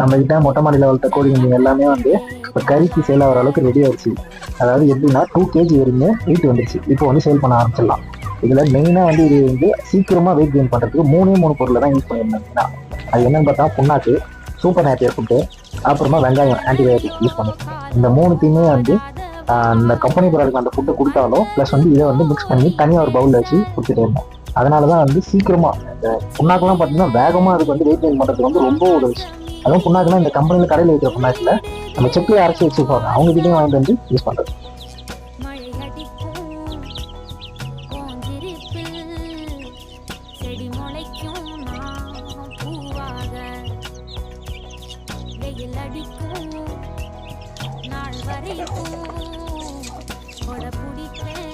நம்ம கிட்ட மொட்டை மாடியில் வளர்த்த கோழிங்க எல்லாமே வந்து இப்போ கறிக்கு சேல் ஆகிற அளவுக்கு ரெடி ஆயிடுச்சு. அதாவது எப்படின்னா 2 kg வரைக்கும் வெயிட் வந்துருச்சு. இப்போ வந்து சேல் பண்ண ஆரம்பிச்சிடலாம். இதில் மெயினாக வந்து இது வந்து சீக்கிரமாக வெயிட் கெயின் பண்ணுறதுக்கு 3 பொருளை தான் யூஸ் பண்ணியிருந்தாங்கன்னா அது என்னன்னு பார்த்தா புண்ணாக்கு, சூப்பர் நேப்பியர் ஃபுட்டு, அப்புறமா வெங்காயம் ஆன்டிபயோட்டிக் யூஸ் பண்ணிருக்கேன். இந்த 3த்தையுமே வந்து இந்த கம்பெனி ப்ராடக்ட் அந்த ஃபுட்டை கொடுத்தாலும் ப்ளஸ் வந்து இதை வந்து மிக்ஸ் பண்ணி தனியாக ஒரு பவுலில் வச்சு கொடுத்துட்டே இருந்தோம். அதனால தான் வந்து சீக்கிரமாக இந்த புண்ணாக்கெல்லாம் பார்த்தீங்கன்னா வேகமாக அதுக்கு வந்து வெயிட் கெயின் பண்ணுறதுக்கு வந்து ரொம்ப உதவுச்சு. அதுவும் புண்ணாக்குலாம் இந்த கம்பெனியில் கடையில் வைக்கிற புண்ணாக்கில் நம்ம செக்கில் அரைச்சி வச்சுருப்பாங்க, அவங்க கிட்டையும் வாங்கிட்டு வந்து யூஸ் பண்ணுறது. நாள் வரைக்கும் பிடிப்பேன்